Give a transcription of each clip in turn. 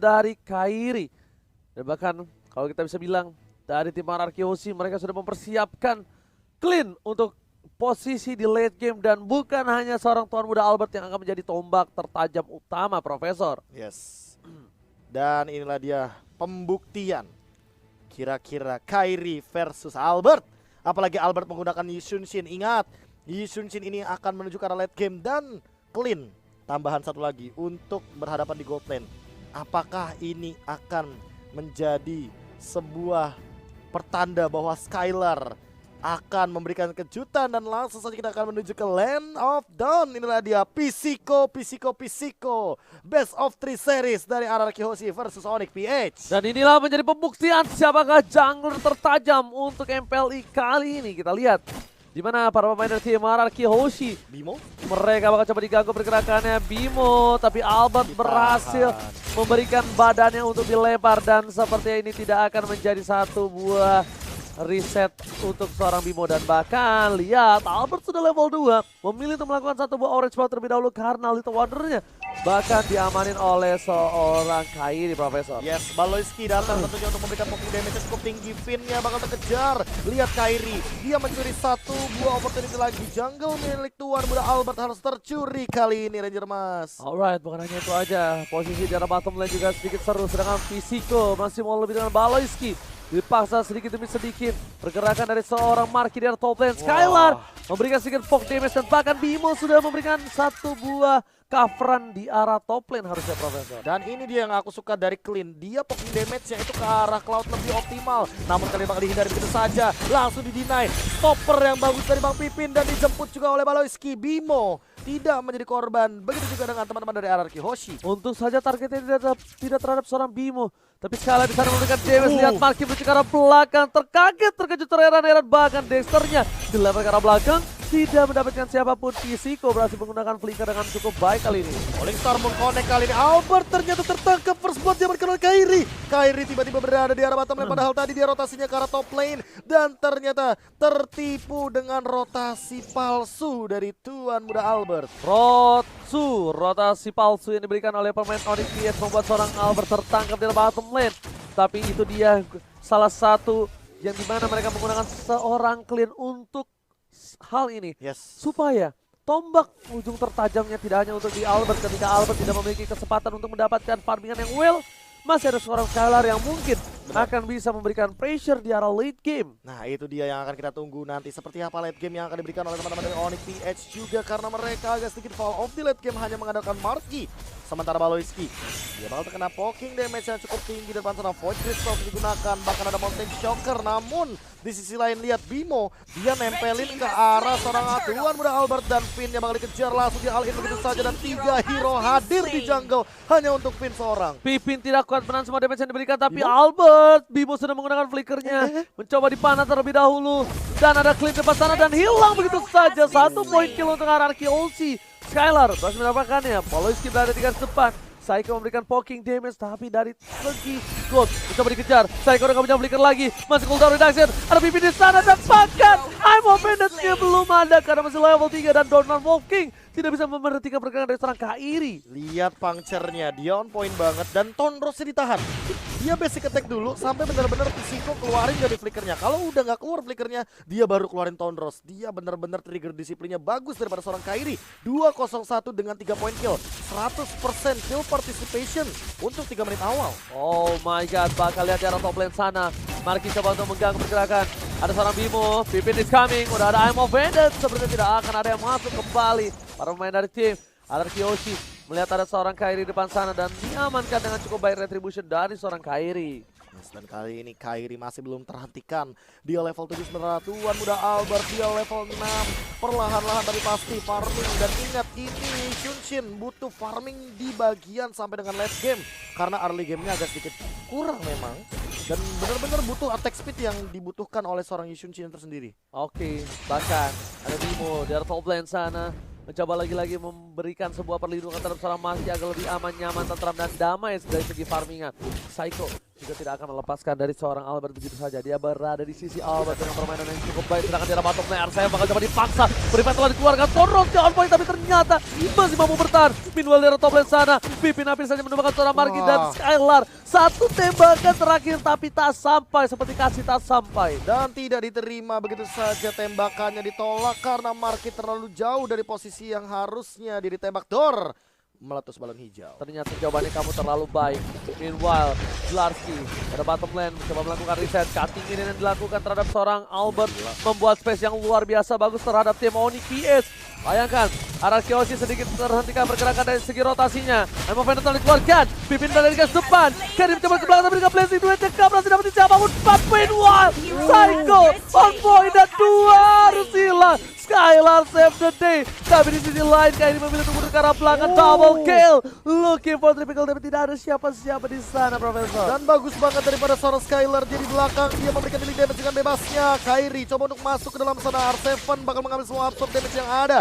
dari Kairi. Dan bahkan kalau kita bisa bilang dari tim RRQ Hoshi mereka sudah mempersiapkan Clean untuk posisi di late game dan bukan hanya seorang tuan muda Albert yang akan menjadi tombak tertajam utama Profesor. Yes. Dan inilah dia pembuktian kira-kira Kairi versus Albert. Apalagi Albert menggunakan Yi Sun-shin. Ingat, Yi Sun-shin ini akan menuju ke arah late game dan Clean tambahan satu lagi untuk berhadapan di gold lane. Apakah ini akan menjadi sebuah pertanda bahwa Skylar akan memberikan kejutan dan langsung saja kita akan menuju ke Land of Dawn. Inilah dia Physico Best of 3 series dari RRQ Hoshi versus Onyx PH. Dan inilah menjadi pembuktian siapakah jungler tertajam untuk MPLI kali ini. Kita lihat di mana para pemain dari tim RRQ Hoshi. Bimo? Mereka bakal coba diganggu pergerakannya Bimo, tapi Albert berhasil memberikan badannya untuk dilempar dan sepertinya ini tidak akan menjadi satu buah reset untuk seorang Bimo. Dan bahkan lihat Albert sudah level 2 memilih untuk melakukan satu buah orange ball terlebih dahulu karena Little Wondernya bahkan diamanin oleh seorang Kairi Profesor. Yes, Baloyski datang tentunya untuk memberikan poking damage cukup tinggi. Finnya bakal terkejar. Lihat Kairi, dia mencuri satu buah opportunity lagi. Jungle milik tuan muda Albert harus tercuri kali ini Ranger Mas. Alright, bukan hanya itu aja. Posisi di arah bottom lane juga sedikit seru. Sedangkan Physico masih mau lebih dengan Baloyski. Dipaksa sedikit demi sedikit. Pergerakan dari seorang Marky di arah top lane. Skylar memberikan sedikit poke damage dan bahkan Bimo sudah memberikan satu buah coveran di arah top lane harusnya Profesor. Dan ini dia yang aku suka dari Clean. Dia poking damage-nya itu ke arah Cloud lebih optimal. Namun kali bakal dihindari begitu saja. Langsung di-deny. Stopper yang bagus dari Bang Pipin dan dijemput juga oleh Baloyski. Bimo tidak menjadi korban. Begitu juga dengan teman-teman dari RRQ Hoshi. Untung saja targetnya tidak terhadap seorang Bimo. Tapi sekali di sana memberikan damage. Lihat Marky menuju ke arah belakang. Terkejut, terheran-heran. Bahkan Dexternya dilempar ke arah belakang. Tidak mendapatkan siapapun. Physico berhasil menggunakan flicker dengan cukup baik kali ini. Falling Star mengkonek kali ini. Albert ternyata tertangkap. First blood dia berkenal Kairi. Kairi tiba-tiba berada di arah bottom lane. Padahal tadi dia rotasinya ke arah top lane. Dan ternyata tertipu dengan rotasi palsu dari tuan muda Albert. Rotasi palsu yang diberikan oleh pemain Onyx PH membuat seorang Albert tertangkap di bottom lane. Tapi itu dia salah satu yang dimana mereka menggunakan seorang Clean untuk hal ini. Yes. Supaya tombak ujung tertajamnya tidak hanya untuk di Albert. Ketika Albert tidak memiliki kesempatan untuk mendapatkan farmingan yang well, masih ada seorang Skylar yang mungkin akan bisa memberikan pressure di arah late game. Nah itu dia yang akan kita tunggu nanti. Seperti apa late game yang akan diberikan oleh teman-teman dari Onyx PH juga. Karena mereka agak sedikit fall off di late game hanya mengandalkan Marky. Sementara Baloyski, dia bakal terkena poking damage yang cukup tinggi di depan sana. Void Crystal digunakan, bahkan ada Mountain Shocker. Namun di sisi lain lihat Bimo, dia nempelin ke arah seorang tuan muda Albert. Dan Finn yang bakal dikejar langsung di all in begitu saja. Dan 3 hero hadir di jungle hanya untuk Finn seorang. Pipin tidak kuat menahan semua damage yang diberikan, tapi Albert, Bimo sudah menggunakan flickernya, mencoba dipanah terlebih dahulu. Dan ada Clean depan sana dan hilang begitu saja. 1 point kill untuk RRQ Hoshi. Skylar berhasil mendapatkannya. Baloyski berada di garis depan. Psycho memberikan poking damage, tapi dari segi gold mencoba dikejar. Psycho udah gak punya flicker lagi. Masih cooldown reduction. Ada Pipin di sana dan bahkan I'm offended-nya belum ada karena masih level 3 dan Dornan Wolf King tidak bisa memberhentikan pergerakan dari seorang Kairi. Lihat puncture-nya, dia on point banget dan Tonrosnya ditahan. Dia basic attack dulu sampai benar-benar Physico keluarin dari flickernya. Kalau udah nggak keluar flickernya, dia baru keluarin Tonros. Dia benar-benar trigger disiplinnya bagus daripada seorang Kairi. 201 dengan 3 point kill, 100% kill participation untuk 3 menit awal. Oh my god, bakal lihat di arah top lane sana. Marky coba untuk mengganggu pergerakan. Ada seorang Bimo, Pipin is coming. Udah ada I'm offended, sepertinya tidak akan ada yang masuk kembali. Para pemain dari tim RRQ Hoshi melihat ada seorang Kairi depan sana dan diamankan dengan cukup baik retribution dari seorang Kairi. Dan kali ini Kairi masih belum terhentikan. Dia level 7 sebenarnya tuan muda Albert, dia level 6. Perlahan-lahan tapi pasti farming. Dan ingat ini Shunshin butuh farming di bagian sampai dengan late game. Karena early gamenya agak sedikit kurang memang. Dan benar-benar butuh attack speed yang dibutuhkan oleh seorang Shunshin tersendiri. Oke, bahkan ada Bimo di arah top lane sana. Mencoba lagi-lagi memberikan sebuah perlindungan terhadap seorang Marky agar lebih aman, nyaman, tentram, dan damai dari segi farmingan. Psycho juga tidak akan melepaskan dari seorang Albert begitu saja. Dia berada di sisi Albert dengan permainan yang cukup baik. Sedangkan di arah bottom lane RCF bakal coba dipaksa. Prevent telah dikeluarkan. Conros ke on point tapi ternyata masih mampu bertahan. Meanwhile di arah top lane sana, Pipin Apin saja menemukan seorang Marky dan Skylar. Satu tembakan terakhir tapi tak sampai, seperti kasih tak sampai. Dan tidak diterima begitu saja, tembakannya ditolak karena Marky terlalu jauh dari posisi yang harusnya diri tembak. Dor meletus balon hijau. Ternyata jawabannya kamu terlalu baik. Meanwhile, Zlarski pada bottom lane mencoba melakukan reset. Cutting ini yang dilakukan terhadap seorang Albert membuat space yang luar biasa bagus terhadap tim Onyx PS. Bayangkan, Ararkiosi sedikit terhentikan pergerakan dari segi rotasinya. Emma Venetal dikeluarkan, Pipin dari garis depan. Karim coba ke belakang tapi dengan blessing duet cekap berhasil dapat siapapun. 4 poin wall, Psycho, on point dan 2 harus hilang. Skylar save the day. Tapi di sisi lain Kairi memilih untuk ke arah belakang, double kill. Looking for triple tapi tidak ada siapa-siapa di sana, Profesor. Dan bagus banget daripada seorang Skylar, dia di belakang, dia memberikan healing damage dengan bebasnya. Kairi coba untuk masuk ke dalam sana, R7 bakal mengambil semua absorb damage yang ada.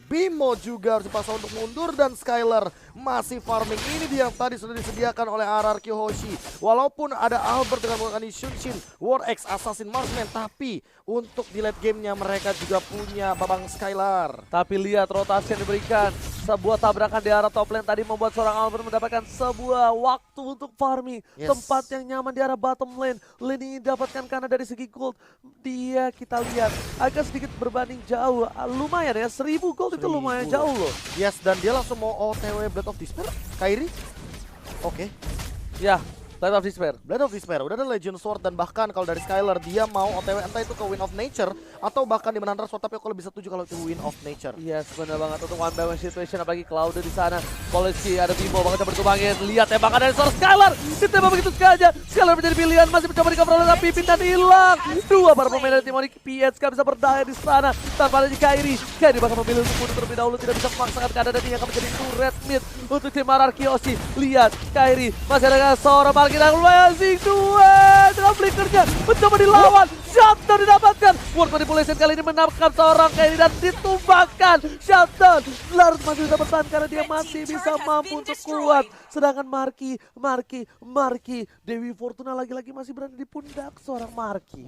Bimo juga harus dipaksa untuk mundur dan Skylar masih farming. Ini dia yang tadi sudah disediakan oleh RRQ Hoshi. Walaupun ada Albert dengan menggunakan Shunshin, War X, Assassin, Marksman, tapi untuk di late gamenya mereka juga punya Babang Skylar. Tapi lihat rotasi yang diberikan. Sebuah tabrakan di arah top lane tadi membuat seorang Albert mendapatkan sebuah waktu untuk farming. Yes. Tempat yang nyaman di arah bottom lane. Lane ini didapatkan karena dari segi gold. Dia kita lihat agak sedikit berbanding jauh. Lumayan ya, 1000 gold itu lumayan jauh loh. Yes, dan dia langsung mau OTW Blade of Despair. Kairi. Oke. Ya, Blade of Despair. Blade of Despair, udah ada Legend Sword dan bahkan kalau dari Skylar dia mau OTW entah itu ke Wind of Nature atau bahkan di Menandra Sword, tapi aku lebih setuju kalau itu Wind of Nature. Yes, benar banget untuk one by one situation, apalagi Cloud di sana. Polisi ada Bimo bakal coba ditumbangin. Lihat tembakan dari seorang Skylar, ditembak begitu saja. Skylar menjadi pilihan, masih mencoba di cover oleh Pipin dan hilang. Dua para pemain dari tim Onyx PS gak bisa berdaya di sana tanpa ada Kairi. Kairi bakal memilih untuk mundur terlebih dahulu, tidak bisa memaksakan keadaan dan dia akan menjadi turret mid untuk tim Ararkiosi. Lihat Kairi masih ada seorang Marky dan Blazing duet dengan flickernya mencoba dilawan. Shutdown didapatkan. World Manipulation kali ini menangkap seorang Kairi dan ditumbangkan. Shutdown. Larut masih bisa bertahan karena dia masih bisa mampu untuk kuat. Sedangkan Marky Dewi Fortuna lagi-lagi masih berada di pundak seorang Marky.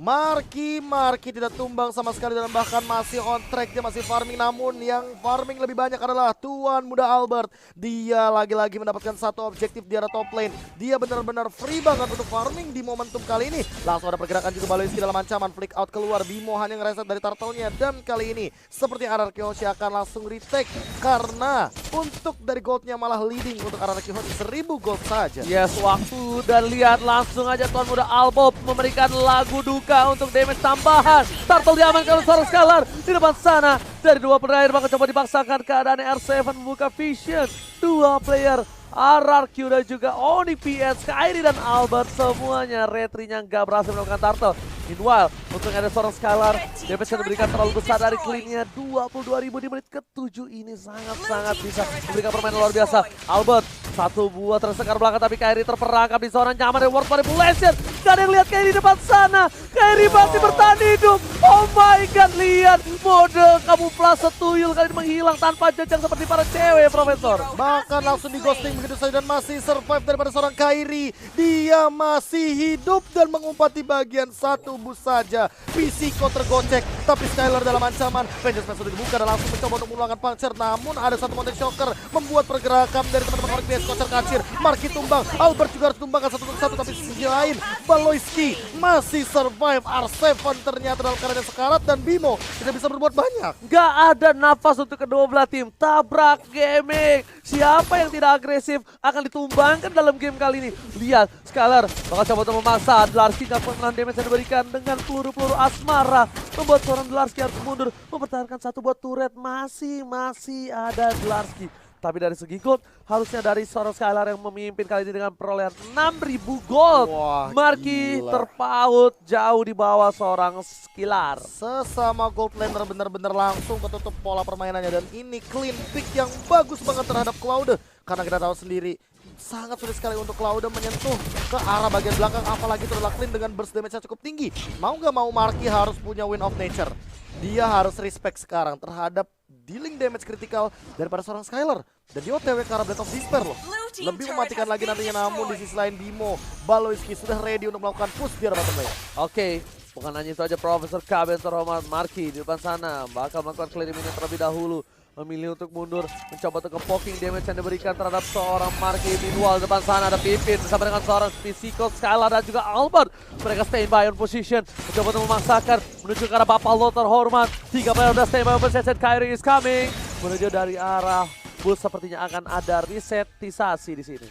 Marky tidak tumbang sama sekali dan bahkan masih on track, dia masih farming, namun yang farming lebih banyak adalah Tuan Muda Albert. Dia lagi-lagi mendapatkan satu objektif di arah top lane. Dia benar-benar free banget untuk farming di momentum kali ini. Langsung ada pergerakan juga Baloiski dalam ancaman, flick out keluar, Bimo hanya ngereset dari turtle-nya dan kali ini seperti RRQ Hoshi akan langsung retake karena untuk dari goldnya malah leading untuk RRQ Hoshi 1000 gold saja. Yes, waktu dan lihat langsung aja Tuan Muda Albert memberikan lagu duka untuk damage tambahan. Turtle diamankan oleh seorang Skylar di depan sana. Dari dua player bakal coba dipaksakan keadaan R7 membuka vision. Dua player RRQ dan juga Onyx PS, Kairi dan Albert semuanya retrinya nggak berhasil melakukan turtle. Meanwhile, untuk ada seorang Skylar, damage yang diberikan terlalu besar dari clean-nya 22.000 di menit ke-7 ini sangat-sangat bisa memberikan permainan luar biasa. Albert, satu buah tersekar belakang tapi Kairi terperangkap di zona nyaman dari World Manipulation. Gak ada yang lihat Kairi di depan sana. Kairi masih bertahan hidup. Oh my god, lihat mode kamuflase tuyul kali ini menghilang tanpa jejak seperti para cewek, Profesor. Bahkan langsung di ghosting begitu saja dan masih survive daripada seorang Kairi. Dia masih hidup dan mengumpat di bagian satu bus saja. Pisiko tergocek tapi Skylar dalam ancaman. Vengeance Pass sudah dibuka dan langsung mencoba untuk mengulangkan puncher, namun ada satu Mountain Shocker membuat pergerakan dari teman-teman Onyx PS. Kocer kacir, Marky tumbang, Albert juga harus tumbangkan satu untuk satu, tapi di sisi lain Baloiski masih survive. R7 ternyata dalam keadaan sekarat dan Bimo tidak bisa berbuat banyak. Gak ada nafas untuk kedua belah tim. Tabrak gaming. Siapa yang tidak agresif akan ditumbangkan dalam game kali ini. Lihat, Skylar bakal coba untuk memaksa. Dlarski gak pernah damage yang diberikan dengan peluru-peluru asmara. Membuat seorang Dlarski harus mundur. Mempertahankan satu buat turret. Masih ada Dlarski. Tapi dari segi gold, harusnya dari seorang Skylar yang memimpin kali ini dengan perolehan 6.000 gold. Wah, Marky gila. terpaut jauh di bawah seorang Skylar. Sesama gold laner benar-benar langsung ketutup pola permainannya dan ini clean pick yang bagus banget terhadap Cloud. Karena kita tahu sendiri sangat sulit sekali untuk Cloud menyentuh ke arah bagian belakang, apalagi terlalu clean dengan burst damage yang cukup tinggi. Mau gak mau Marky harus punya Wind of Nature. Dia harus respect sekarang terhadap dealing damage kritikal daripada seorang Skylar. Dan dia OTW ke arah Blade of Despair loh. Lebih mematikan lagi nantinya, namun di sisi lain Bimo, Baloyski sudah ready untuk melakukan push di arah bottom lane. Oke, bukan hanya itu aja, Profesor KB terhormat Marky di depan sana bakal melakukan clear minion terlebih dahulu. Memilih untuk mundur, mencoba untuk poking damage yang diberikan terhadap seorang Marky. Meanwhile depan sana ada Pipin bersama dengan seorang Physical, Skylar dan juga Albert. Mereka stay by on position, mencoba untuk memaksakan menuju ke arah Bapak Lo terhormat. 3 player udah stay by on position, Kyrie is coming. Menuju dari arah Bulls, sepertinya akan ada resetisasi di sini.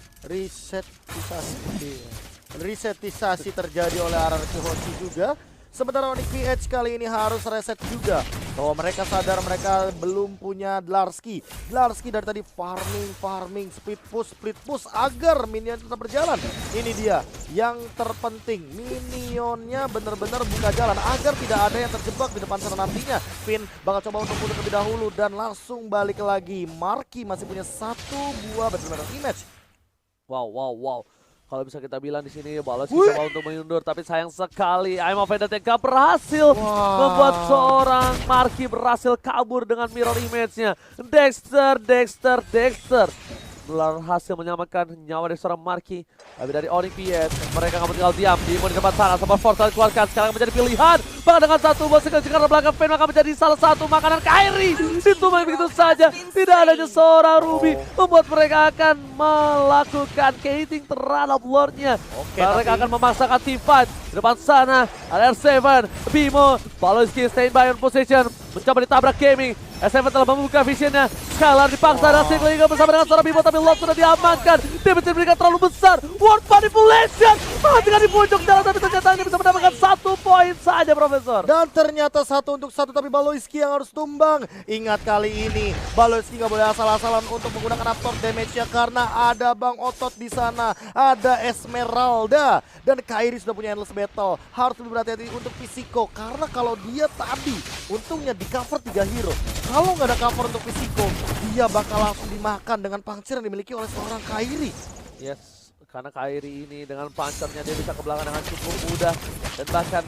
Resetisasi terjadi oleh RRQ Hoshi juga. Sementara Onyx PH kali ini harus reset juga. Bahwa mereka sadar mereka belum punya Dlarsky. Dlarsky dari tadi farming, split push agar minion tetap berjalan. Ini dia yang terpenting. Minionnya benar-benar buka jalan agar tidak ada yang terjebak di depan sana nantinya. Finn bakal coba untuk mundur lebih dahulu dan langsung balik lagi. Marky masih punya 1 buah benar-benar image. Wow. Kalau bisa kita bilang di sini Baloyski coba untuk mengundur, tapi sayang sekali I'm of Vendetta gak berhasil membuat seorang Marky berhasil kabur dengan mirror image-nya. Dexter berhasil menyelamatkan nyawa dari seorang Marky. Tapi dari Onyx PH mereka akan tinggal diam. Bimo di depan sana, sama Force dikeluarkan. Sekarang menjadi pilihan. Bahkan dengan satu bos sekali karena belakang Fen akan menjadi salah satu makanan Kyrie. Ditumbang begitu saja. Tidak adanya seorang Ruby membuat mereka akan melakukan gating terhadap Lordnya. Mereka akan memaksakan team fight. Di depan sana ada R7, Bimo, Baloyski stay by on position. Mencoba ditabrak Gaming. S7 telah membuka visionnya. Skylar dipaksa dan Singliga bersama dengan seorang Bimo, tapi Lord sudah diamankan. Damage diberikan terlalu besar. World Manipulation perhatikan di pojok jalan, tapi ternyata hanya bisa mendapatkan 1 poin saja, Profesor. Dan ternyata 1 untuk 1, tapi Baloyski yang harus tumbang. Ingat kali ini Baloyski nggak boleh asal-asalan untuk menggunakan absorb damage-nya karena ada Bang Otot di sana, ada Esmeralda dan Kyrie sudah punya endless battle. Harus lebih berhati-hati untuk Physico karena kalau dia tadi untungnya di cover 3 hero. Kalau nggak ada cover untuk Physico, dia bakal langsung dimakan dengan pancir yang dimiliki oleh seorang Kyrie. Yes, karena Kyrie ini dengan pancernya dia bisa ke belakang dengan cukup mudah. Dan bahkan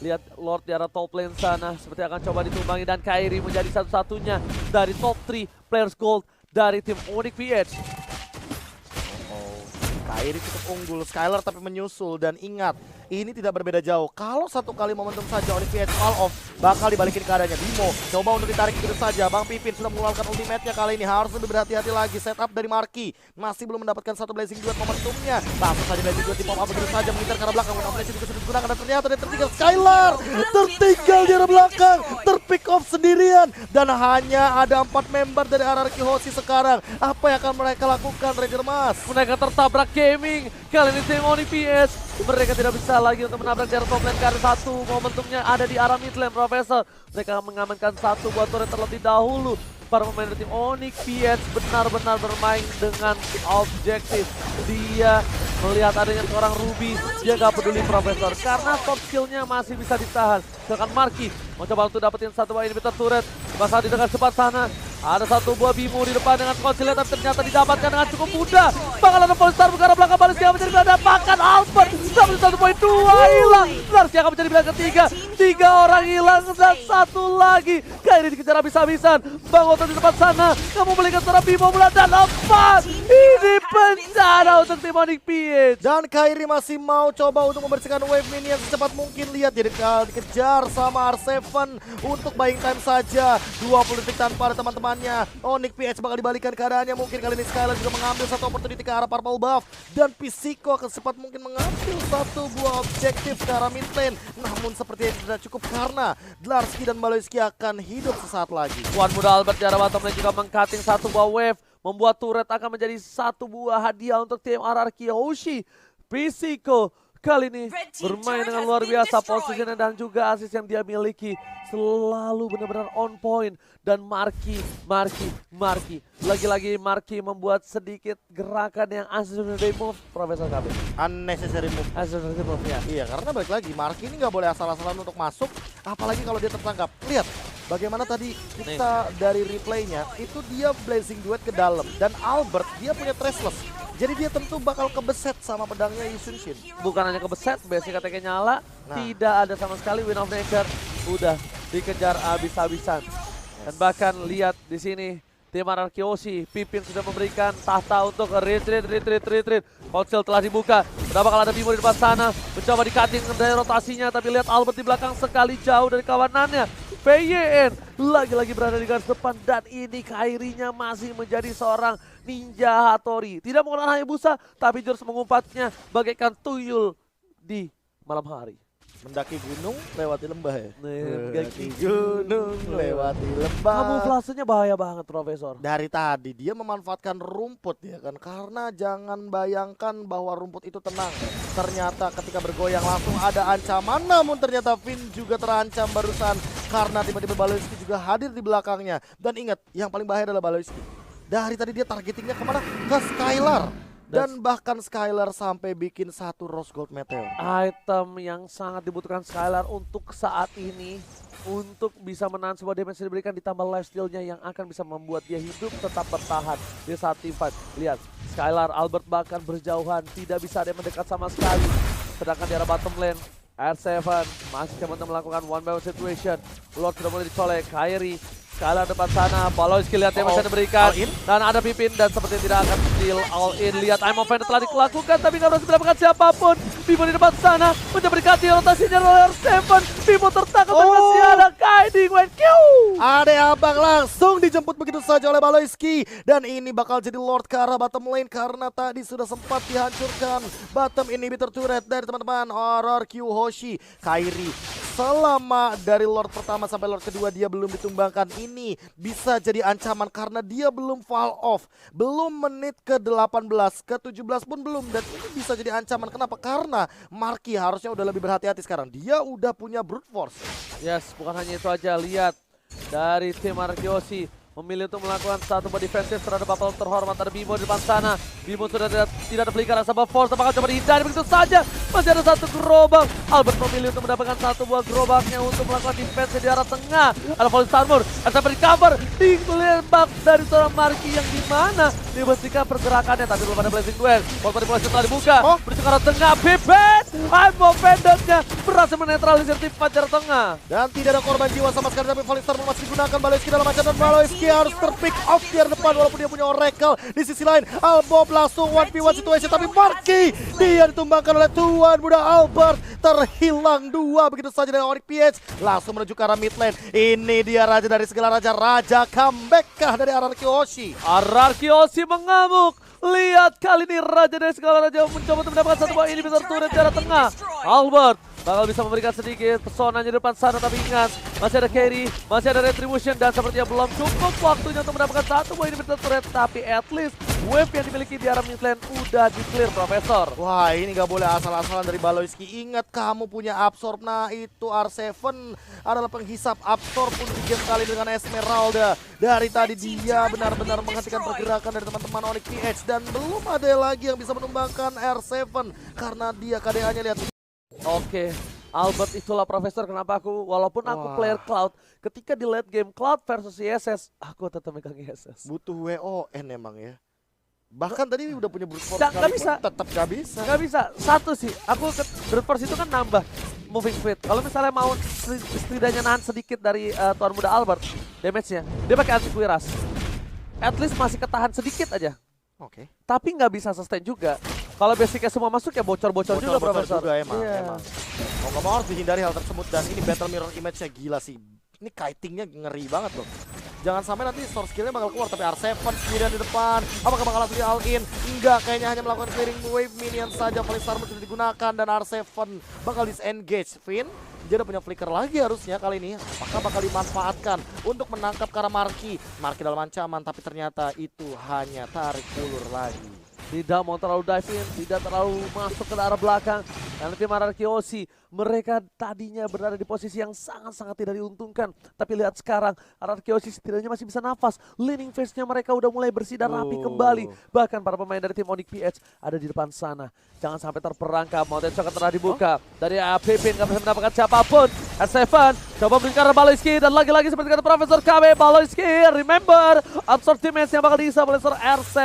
lihat Lord di arah top lane sana seperti akan coba ditumbangi, dan Kyrie menjadi satu-satunya dari top 3 players gold dari tim Onyx PH. Kyrie cukup unggul, Skylar tapi menyusul, dan ingat ini tidak berbeda jauh. Kalau 1 kali momentum saja Onyx PH all off, bakal dibalikin keadaannya. Bimo coba untuk ditarik begitu saja. Bang Pipin sudah mengeluarkan ultimate-nya kali ini. Harus lebih berhati-hati lagi. Setup dari Marky masih belum mendapatkan 1 blazing duet momentumnya. Langsung saja blazing duet di pop up begitu saja mengincar ke arah belakang. Win juga sudah digunakan dan ternyata dia tertinggal. Skylar tertinggal di arah belakang, terpick off sendirian, dan hanya ada 4 member dari RRQ Hoshi sekarang. Apa yang akan mereka lakukan, Ranger Mas? Mereka tertabrak Gaming. Kali ini tim Onyx PH mereka tidak bisa lagi untuk menabrak di arah top lane karena 1 momentumnya ada di arah mid lane, Profesor. Mereka mengamankan 1 buat turret terlebih dahulu. Para pemain dari tim Onyx PH benar-benar bermain dengan objektif. Dia melihat adanya seorang Ruby, dia gak peduli, Profesor, karena top skillnya masih bisa ditahan. Sedangkan Marky mencoba untuk dapetin 1 buah inhibitor turret. Masa di dekat cepat sana ada 1 buah Bimo di depan dengan konsiliat, tapi ternyata didapatkan dengan cukup mudah. Bakal ada Polestar bukan belakang, Baloyski akan menjadi belakang, bahkan Albert sampai 1.2 hilang. Dlarsky akan menjadi belakang ketiga. 3 orang hilang dan 1 lagi. Kyrie dikejar habis-habisan. Bang Oto di depan sana, kamu belikan seorang Bimo bulan dan 4. Ini bencana untuk tim Onyx PH. Dan Kyrie masih mau coba untuk membersihkan wave minion secepat mungkin. Lihat dia dikejar sama R7 untuk buying time saja. 20 detik tanpa ada teman-temannya. Onyx PH bakal dibalikan keadaannya. Mungkin kali ini Skylar juga mengambil 1 opportunity ke arah purple buff. Dan Physico akan secepat mungkin mengambil 1 buah objektif ke arah mid lane. Namun sepertinya tidak cukup karena Dlarsky dan Baloyski akan hidup sesaat lagi. Tuan muda Albert di arah bottom lane juga meng-cutting 1 buah wave. Membuat turret akan menjadi 1 buah hadiah untuk tim RRQ Hoshi. Physico kali ini bermain dengan luar biasa, posisinya dan juga assist yang dia miliki selalu benar-benar on point. Dan Marky lagi-lagi Marky membuat sedikit gerakan yang unnecessary move, Profesor KB. Unnecessary move. Unnecessary move ya. Iya, karena balik lagi Marky ini nggak boleh asal-asalan untuk masuk, apalagi kalau dia tertangkap. Lihat bagaimana tadi kita dari replaynya itu dia blazing duet ke dalam, dan Albert dia punya trashless. Jadi dia tentu bakal kebeset sama pedangnya Yusunshin. Bukan hanya kebeset, basic ATK nyala, tidak ada sama sekali Win of Nature, udah dikejar habis-habisan. Dan bahkan lihat di sini tim Anarkiosi. Pipin sudah memberikan tahta untuk retreat. Konsel telah dibuka. Sudah bakal ada Bimo di depan sana. Mencoba di-cutting dari rotasinya. Tapi lihat Albert di belakang sekali jauh dari kawanannya. PYN lagi-lagi berada di garis depan. Dan ini Kairinya masih menjadi seorang ninja Hattori. Tidak menggunakan Hayabusa, tapi jurus mengumpatnya bagaikan tuyul di malam hari. Mendaki gunung, lewati lembah ya? Mendaki gunung, lewati lembah. Kamuflasenya bahaya banget, Profesor. Dari tadi dia memanfaatkan rumput ya kan, karena jangan bayangkan bahwa rumput itu tenang. Ternyata ketika bergoyang langsung ada ancaman, namun ternyata Finn juga terancam barusan karena tiba-tiba Baloyski juga hadir di belakangnya. Dan ingat, yang paling bahaya adalah Baloyski. Dari tadi dia targetingnya kemana? Ke Skylar. Dan bahkan Skylar sampai bikin satu Rose Gold Meteor. Item yang sangat dibutuhkan Skylar untuk saat ini. Untuk bisa menahan sebuah damage yang diberikan, ditambah lifesteal-nya yang akan bisa membuat dia hidup tetap bertahan di saat teamfight. Lihat, Skylar, Albert bahkan berjauhan, tidak bisa ada yang mendekat sama sekali. Sedangkan di arah bottom lane, R7 masih coba melakukan one by one situation. Lord sudah mulai dicolek, Kairi. Skylar depan sana, Baloyski lihat yang bisa diberikan. Dan ada Pipin dan sepertinya tidak akan steal all in. Lihat I'm Offender telah dilakukan tapi nggak berhasil mendapatkan siapapun. Bimo di depan sana, mencoba dikati rotasinya oleh R7. Bimo tertangkap dan masih ada Kaiding when Q. Ade abang langsung dijemput begitu saja oleh Baloyski. Dan ini bakal jadi Lord ke arah bottom lane karena tadi sudah sempat dihancurkan bottom inhibitor turret dari teman-teman RRQ Hoshi. Kairi selama dari Lord pertama sampai Lord kedua dia belum ditumbangkan. Ini bisa jadi ancaman karena dia belum fall off. Belum menit ke-18, ke-17 pun belum. Dan ini bisa jadi ancaman. Kenapa? Karena Marky harusnya udah lebih berhati-hati sekarang. Dia udah punya brute force. Yes, bukan hanya itu aja. Lihat dari tim Anarkiosi memilih untuk melakukan satu buah defensif terhadap Bapak terhormat. Ada Bimo di depan sana. Bimo sudah tidak ada flicker, rasa force, apakah coba dihindari begitu saja. Masih ada satu gerobak. Albert memilih untuk mendapatkan satu buah gerobaknya untuk melakukan defense di arah tengah. Ada Volley Armor, ada recover, ditembak dari seorang Marky yang dimana dibersihkan pergerakannya, tapi belum ada Blazing Duel. Ball manipulasi telah dibuka, menuju ke arah tengah. Pipet, I'm Offender-nya berhasil menetralisir tim Fajar tengah. Dan tidak ada korban jiwa sama sekali, tapi Volley Armor masih digunakan. Baloyski dalam ancaman, Baloyski harus terpick off di depan walaupun dia punya Oracle. Di sisi lain Albob langsung 1v1 situation, tapi Marky dia ditumbangkan oleh tuan muda Albert. Terhilang dua begitu saja dari Onyx PH. Langsung menuju ke arah mid lane. Ini dia raja dari segala raja. Raja comeback kah dari RRQ Hoshi? RRQ Hoshi mengamuk. Lihat kali ini raja dari segala raja mencoba untuk mendapatkan satu buah inhibitor turret di arah tengah. Albert bakal bisa memberikan sedikit pesonanya di depan sana, tapi ingat masih ada carry, masih ada retribution, dan sepertinya belum cukup waktunya untuk mendapatkan satu buah inhibitor turret. Tapi at least wave yang dimiliki di arah mid lane udah di clear, Profesor. Wah, ini gak boleh asal-asalan dari Baloyski. Ingat kamu punya absorb. Nah itu R7 adalah penghisap absorb untuk game kali dengan Esmeralda. Dari tadi dia benar-benar menghentikan pergerakan dari teman-teman Onyx PH. Dan belum ada lagi yang bisa menumbangkan R7 karena dia KDA-nya lihat. Oke, Albert itulah Profesor kenapa walaupun aku player Cloud, ketika di late game Cloud versus ISS, aku tetap megang ISS. Butuh WON emang ya. Bahkan tadi udah punya brute force, Nggak bisa. tetap gak bisa. Nggak bisa, satu sih, aku brute force itu kan nambah moving speed. Kalau misalnya mau setidaknya nahan sedikit dari tuan muda Albert, damage-nya, dia pakai anti kuiras. At least masih ketahan sedikit aja. Oke. Tapi nggak bisa sustain juga. Kalau basicnya semua masuk ya bocor-bocor juga, Profesor. Juga emang, Iya. emang. Mau nggak mau harus dihindari hal tersebut. Dan ini battle mirror image-nya gila sih. Ini kitingnya ngeri banget loh. Jangan sampai nanti source skill-nya bakal keluar, tapi R7 sendirian di depan. Apakah bakal langsung di all in? Enggak, kayaknya hanya melakukan clearing wave minion saja. Volley Armor sudah digunakan dan R7 bakal disengage. Finn, dia udah punya flicker lagi harusnya kali ini. Apakah bakal dimanfaatkan untuk menangkap ke arah Marky? Marky dalam ancaman, tapi ternyata itu hanya tarik ulur lagi. Tidak mau terlalu dive in, tidak terlalu masuk ke arah belakang. Dan tim RRQ Hoshi, mereka tadinya berada di posisi yang sangat-sangat tidak diuntungkan. Tapi lihat sekarang, RRQ Hoshi setidaknya masih bisa nafas. Leaning phase-nya mereka udah mulai bersih dan rapi kembali. Bahkan para pemain dari tim Onyx PH ada di depan sana. Jangan sampai terperangkap, Mountain Shock telah dibuka. Dari Pipin nggak bisa mendapatkan siapapun. S7 coba berikan ke Baloyski, dan lagi-lagi seperti kata Profesor KB, Baloyski, remember, absorb damage yang bakal diisa oleh R7.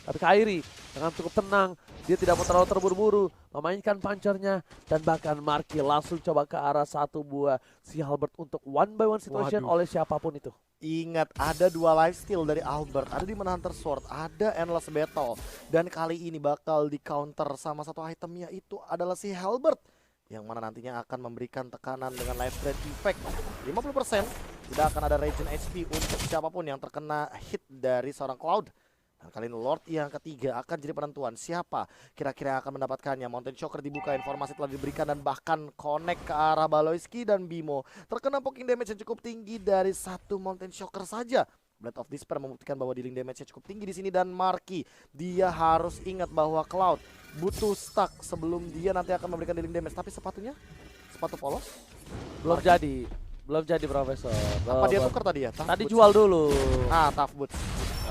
Tapi Kairi dengan cukup tenang, dia tidak mau terlalu terburu-buru memainkan punchernya, dan bahkan Marky langsung coba ke arah satu buah si Albert untuk one by one situation oleh siapapun itu. Ingat, ada 2 lifesteal dari Albert, ada Demon Hunter Sword, ada Endless Battle. Dan kali ini bakal di counter sama satu itemnya, itu adalah si Halberd, yang mana nantinya akan memberikan tekanan dengan life drain effect 50%. Tidak akan ada regen HP untuk siapapun yang terkena hit dari seorang Cloud. Dan kali ini Lord yang ketiga akan jadi penentuan siapa kira-kira akan mendapatkannya. Mountain Shocker dibuka, informasi telah diberikan dan bahkan connect ke arah Baloyski dan Bimo. Terkena poking damage yang cukup tinggi dari satu Mountain Shocker saja. Blade of Despair membuktikan bahwa dealing damage-nya cukup tinggi di sini, dan Marky dia harus ingat bahwa Cloud butuh stack sebelum dia nanti akan memberikan dealing damage. Tapi sepatunya, sepatu polos Belum jadi. Belum jadi Profesor. apa dia tuker tadi ya? Tough Tadi boots. jual dulu. Tough boots.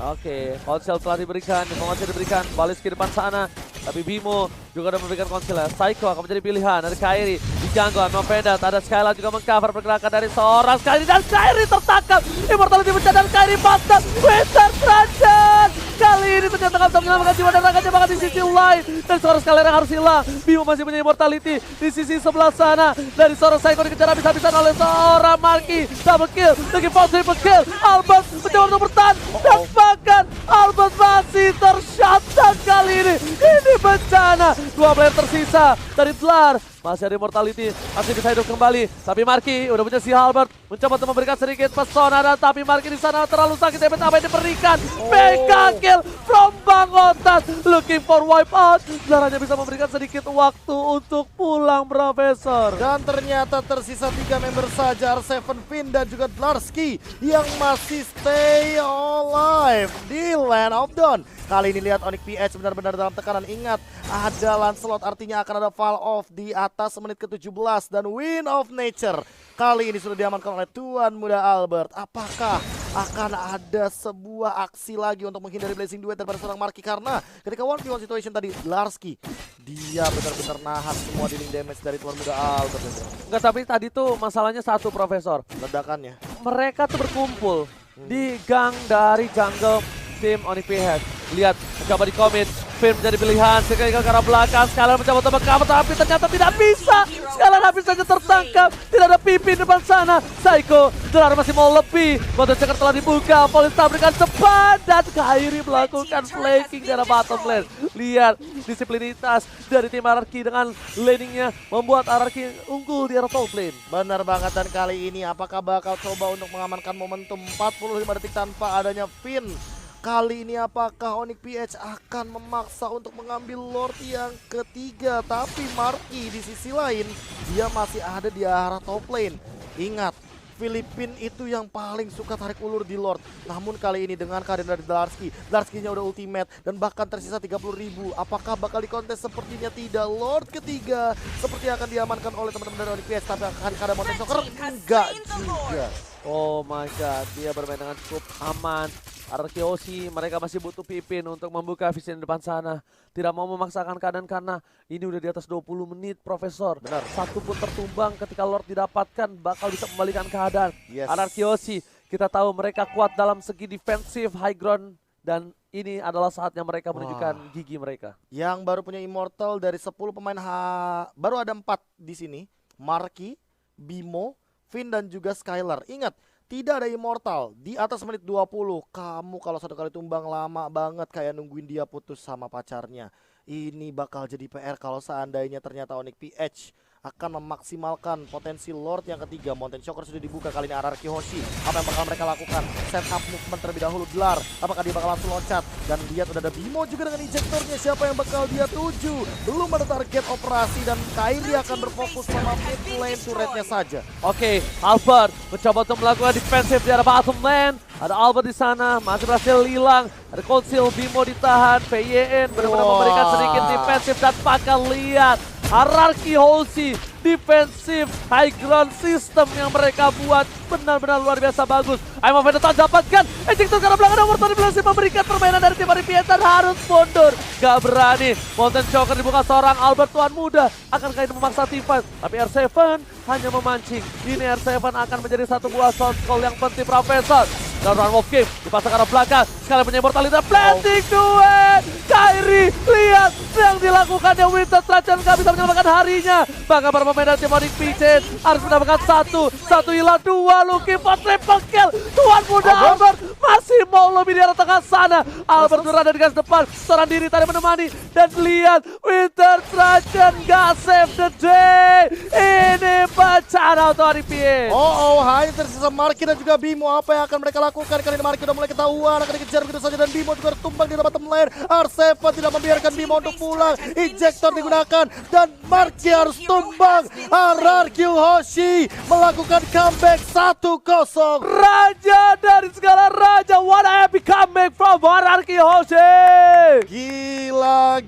Oke, konsel telah diberikan, informasi diberikan, balik ke depan sana. Tapi Bimo juga udah memberikan konsel ya. Psycho akan menjadi pilihan dari Kairi. Di jangkauan Novedat, ada Skyla juga mengcover pergerakan dari seorang Kairi. Dan Kairi tertangkap. Immortality pecah dan Kairi patah. Winter Transit. Kali ini ternyata nggak bisa menyelamatkan jiwa dan raganya bahkan di sisi lain. Dan seorang Skyla yang harus hilang. Bimo masih punya Immortality di sisi sebelah sana. Dari seorang Psycho dikejar habis-habisan oleh seorang Marky. Double kill, lagi foul triple kill. Albert mencoba untuk bertahan. Dan bahkan Albert masih tershutdown kali ini. Ini bencana. 2 player tersisa dari Dlar. Masih ada Immortality, masih bisa hidup kembali. Tapi Marky udah punya si Albert, mencoba untuk memberikan sedikit pesona, dan tapi Marky di sana terlalu sakit. Damage apa yang diberikan? Mega kill from Bang Otas, looking for wipe out. Dlar hanya bisa memberikan sedikit waktu untuk pulang, Profesor. Dan ternyata tersisa 3 member saja, R7, Finn dan juga Dlarski yang masih stay alive di Land of Dawn. Kali ini lihat Onyx PH benar-benar dalam tekanan. Ingat, ada Lancelot, artinya akan ada fall off di atas menit ke-17. Dan Wind of Nature kali ini sudah diamankan oleh Tuan Muda Albert. Apakah akan ada sebuah aksi lagi untuk menghindari Blazing Duet daripada seorang Marky? Karena ketika 1v1 situation tadi, Dlarski dia benar-benar nahan semua dealing damage dari Tuan Muda Albert. Enggak, tapi tadi tuh masalahnya satu, Profesor. Ledakannya. Mereka tuh berkumpul di gang dari jungle tim Onyx PH. Lihat, mencoba di commit. Finn menjadi pilihan, sekali ke arah belakang. Skylar mencoba untuk cover, tapi ternyata tidak bisa. Skylar habis saja tertangkap. Tidak ada pipi depan sana. Psycho, Dlar masih mau lebih. Mountain Shocker telah dibuka. Polista berikan cepat. Dan Kairi melakukan flanking dari bottom lane. Lihat, disiplinitas dari tim Ararki dengan laningnya membuat Ararki unggul di area top lane. Benar banget, dan kali ini apakah bakal coba untuk mengamankan momentum 45 detik tanpa adanya Finn? Kali ini apakah Onyx PH akan memaksa untuk mengambil Lord yang ketiga? Tapi Marky di sisi lain, dia masih ada di arah top lane. Ingat, Filipin itu yang paling suka tarik ulur di Lord. Namun kali ini dengan kehadiran dari Dlarski, Dlarski-nya udah ultimate dan bahkan tersisa 30.000. Apakah bakal dikontes? Sepertinya tidak. Lord ketiga seperti akan diamankan oleh teman-teman dari Onyx PH. Tapi akan ada Mountain Shocker? Enggak juga. Oh my god, dia bermain dengan cukup aman. Arkeosi, mereka masih butuh Pipin untuk membuka vision di depan sana. Tidak mau memaksakan keadaan karena ini udah di atas 20 menit, Profesor. Benar. Satu pun tertumbang ketika Lord didapatkan bakal bisa membalikan keadaan. Yes. Arkeosi, kita tahu mereka kuat dalam segi defensif, high ground. Dan ini adalah saatnya mereka menunjukkan gigi mereka. Yang baru punya Immortal dari 10 pemain baru ada 4 di sini. Marky, Bimo, Finn dan juga Skylar. Ingat, tidak ada Immortal di atas menit 20. Kamu kalau satu kali tumbang lama banget kayak nungguin dia putus sama pacarnya. Ini bakal jadi PR kalau seandainya ternyata Onyx PH akan memaksimalkan potensi Lord yang ketiga. Mountain Shocker sudah dibuka kali ini Ararki Hoshi. Apa yang bakal mereka lakukan? Set up movement terlebih dahulu Dlar. Apakah dia bakal langsung loncat? Dan lihat udah ada Bimo juga dengan injektornya. Siapa yang bakal dia tuju? Belum ada target operasi dan Kairi akan berfokus sama mid lane turretnya saja. Oke, Albert mencoba untuk melakukan defensif di arah bottom lane. Ada Albert di sana, masih berhasil hilang. Ada Conceal, Bimo ditahan, PYN benar-benar memberikan sedikit defensif dan bakal lihat Ararki Hoshi, defensif high ground system yang mereka buat benar-benar luar biasa bagus. Aimov Vendetta dapatkan, ejector ke arah belakang, nomor tadi berhasil memberikan permainan dari tim Onyx dan harus mundur. Gak berani, Mountain Shocker dibuka seorang Albert Tuan Muda. Akankah ini memaksa team fight? Tapi R7 hanya memancing. Ini R7 akan menjadi satu buah shot call yang penting, Profesor. Dan run of game dipasang ke arah belakang. Sekali punya Immortality, planting duet. Kairi, lihat yang dilakukannya Winter Trajan nggak bisa menyelamatkan harinya. Bahkan para pemain dari tim Onyx Pigeon harus mendapatkan satu hilang, dua Lucky for triple kill. Tuan muda Albert masih mau lebih di arah tengah sana. Albert berada di garis depan, seorang diri tadi menemani. Dan lihat Winter Trajan nggak save the day. Ini bencana untuk Arifin. Hanya tersisa Marky dan juga Bimo. Apa yang akan mereka lakukan? Kali ini Marky udah mulai ketahuan, akan dikejar begitu saja dan Bimo juga tumbang di bottom lane. R7 tidak membiarkan Bimo untuk pulang. Injektor digunakan dan Marky harus tumbang. RRQ Hoshi melakukan comeback 1-0. Raja dari segala raja, what a epic comeback from RRQ Hoshi. Gila.